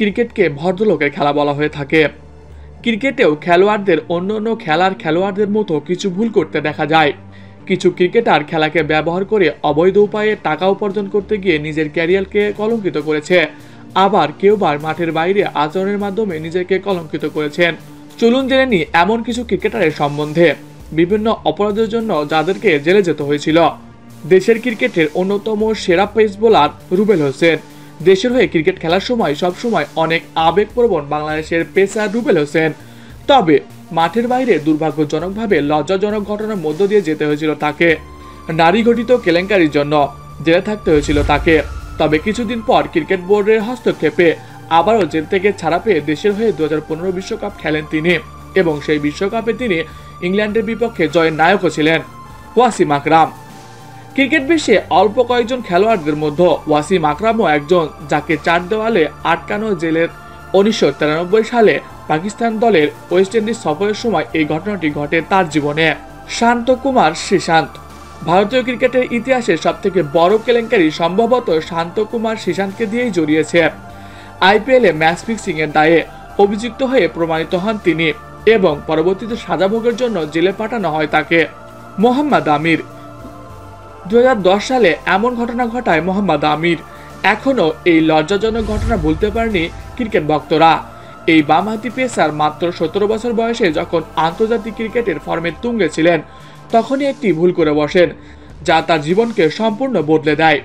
ক্রিকেটকে ভদ্রলোকের খেলা বলা হয়ে থাকে। ক্রিকেটেও খেলোয়াড়দের অন্যান্য খেলার খেলোয়াড়দের মতো কিছু ভুল করতে দেখা যায়। কিছু ক্রিকেটার খেলাকে ব্যবহার করে অবৈধ উপায়ে টাকা উপার্জন করতে গিয়ে নিজের ক্যারিয়ারকে কলঙ্কিত করেছে, আবার কেউ মাঠের বাইরে আচরণের মাধ্যমে নিজেকে কলঙ্কিত করেছেন। চলুন জেনে নিই এমন কিছু ক্রিকেটারের সম্বন্ধে, বিভিন্ন অপরাধের জন্য যাদেরকে জেলে যেতে হয়েছিল। দেশের ক্রিকেটের অন্যতম সেরা পেস বোলার রুবেল হোসেন। দেশের হয়ে ক্রিকেট খেলার সময় সবসময় অনেক আবেগপ্রবণ বাংলাদেশের পেসার রুবেল হোসেন। তবে মাঠের বাইরে দুর্ভাগ্যজনকভাবে লজ্জাজনক ঘটনার মধ্য দিয়ে যেতে হয়েছিল তাকে। নারী ঘটিত কেলেঙ্কারির জন্য জেলে থাকতে হয়েছিল তাকে। তবে কিছুদিন পর ক্রিকেট বোর্ডের হস্তক্ষেপে আবারও জেল থেকে ছাড়া পেয়ে দেশের হয়ে 2015 বিশ্বকাপ খেলেন তিনি, এবং সেই বিশ্বকাপে তিনি ইংল্যান্ডের বিপক্ষে জয়ের নায়কও ছিলেন। ওয়াসিম আকরাম। ক্রিকেট বিশ্বে অল্প কয়েকজন খেলোয়াড়দের মধ্যে ওয়াসিম আকরামও একজন, যাকে চার দেওয়ালে আটকানো জেলের 1993 সালে পাকিস্তান দলের ওয়েস্ট ইন্ডিজ সফরের সময় এই ঘটনাটি ঘটে তার জীবনে। শান্ত কুমার শ্রীশান্ত। ভারতীয় ক্রিকেটের ইতিহাসে সবথেকে বড় কেলেঙ্কারি সম্ভবত শান্ত কুমার শ্রীশান্তকে দিয়েই জড়িয়েছে। আইপিএলে ম্যাচ ফিক্সিং এর দায়ে অভিযুক্ত হয়ে প্রমাণিত হন তিনি, এবং পরবর্তীতে সাজা ভোগের জন্য জেলে পাঠানো হয় তাকে। মোহাম্মদ আমির। 2010 সালে এমন ঘটনা ঘটায় মোহাম্মদ আমির। এখনো এই লজ্জাজনক ঘটনা ভুলতে পারেনি ক্রিকেট ভক্তরা। এই বামহাতি পেসার মাত্র 17 বছর বয়সে যখন আন্তর্জাতিক ক্রিকেটের ফর্মে তুঙ্গে ছিলেন, তখনই একটি ভুল করে বসেন, যা তার জীবনকে সম্পূর্ণ বদলে দেয়।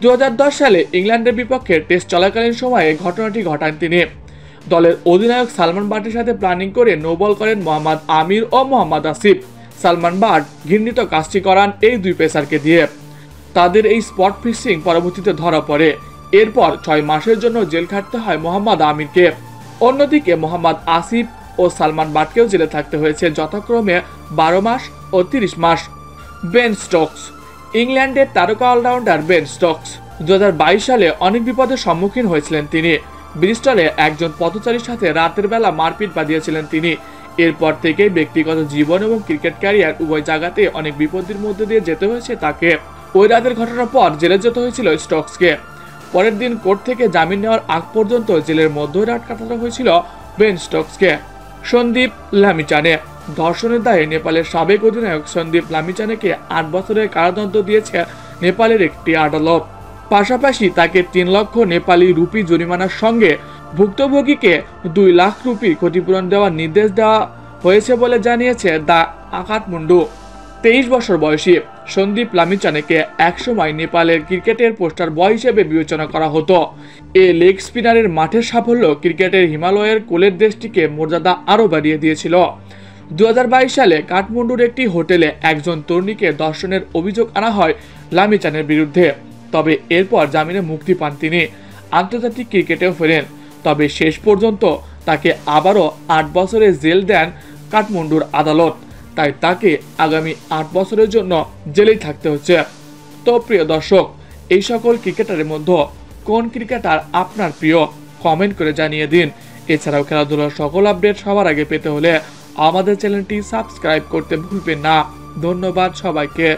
2010 সালে ইংল্যান্ডের বিপক্ষে টেস্ট চলাকালীন সময়ে ঘটনাটি ঘটান তিনি। দলের অধিনায়ক সালমান বাটের সাথে প্ল্যানিং করে নো বল করেন মোহাম্মদ আমির ও মোহাম্মদ আসিফ। সালমান বাট ঘৃণিত কাজটি করান এই দুই পেসারকে দিয়ে। তাদের এই স্পট ফিক্সিং পরবর্তীতে ধরা পড়ে। এরপর 6 মাসের জন্য জেল খাটতে হয় মোহাম্মদ আমিরকে। অন্যদিকে মোহাম্মদ আসিফ ও সালমান বাটকেও জেলে থাকতে হয়েছে যথাক্রমে 12 মাস ও 30 মাস। Ben Stokes. ইংল্যান্ডের তারকা অলরাউন্ডার বেন স্টোকস 2022 সালে অনেক বিপদের সম্মুখীন হয়েছিলেন তিনি। ব্রিস্টলে একজন পথচারীর সাথে রাতের বেলা মারপিট বাঁধিয়েছিলেন তিনি। এরপর থেকেই ব্যক্তিগত জীবন এবং ক্রিকেট ক্যারিয়ার উভয় জায়গাতে অনেক বিপদের মধ্যে দিয়ে যেতে হয়েছে তাকে। ওই রাতের ঘটনার পর জেলে যেতে হয়েছিল স্টোকসকে। পরের দিন কোর্ট থেকে জামিন নেওয়ার আগ পর্যন্ত জেলের মধ্যে রাত কাটানো হয়েছিল বেন স্টোকসকে। সন্দীপ লামিচানে। ধর্ষণের দায়ে নেপালের সাবেক অধিনায়ক সন্দীপ লামিচানেকে 8 বছরের কারাদণ্ড দিয়েছে নেপালের একটি আদালত। পাশাপাশি তাকে 3 লক্ষ নেপালি রুপি জরিমানার সঙ্গে ভুক্তভোগীকে 2 লাখ রুপি ক্ষতিপূরণ দেওয়ার নির্দেশ দেওয়া হয়েছে বলে জানিয়েছে দ্য কাঠমান্ডু। 23 বছর বয়সী সন্দীপ লামিচানেকে একসময় নেপালের ক্রিকেটের পোস্টার বয় হিসেবে বিবেচনা করা হতো। এ লেগ স্পিনারের মাঠের সাফল্য ক্রিকেটের হিমালয়ের কোলের দেশটিকে মর্যাদা আরও বাড়িয়ে দিয়েছিল। 2022 সালে কাঠমান্ডুর একটি হোটেলে একজন তরুণীকে ধর্ষণের অভিযোগ আনা হয় লামিচানের বিরুদ্ধে। তবে এরপর জামিনে মুক্তি পান তিনি, আন্তর্জাতিক ক্রিকেটেও ফেরেন। তবে শেষ পর্যন্ত তাকে আবারও 8 বছরের জেল দেন কাঠমান্ডুর আদালত। তাই তাকে আগামী 8 বছরের জন্য জেলেই থাকতে হচ্ছে। তো প্রিয় দর্শক, এই সকল ক্রিকেটারের মধ্যে কোন ক্রিকেটার আপনার প্রিয়, কমেন্ট করে জানিয়ে দিন। এছাড়াও খেলাধুলার সকল আপডেট সবার আগে পেতে হলে আমাদের চ্যানেলটি সাবস্ক্রাইব করতে ভুলবেন না। ধন্যবাদ সবাইকে।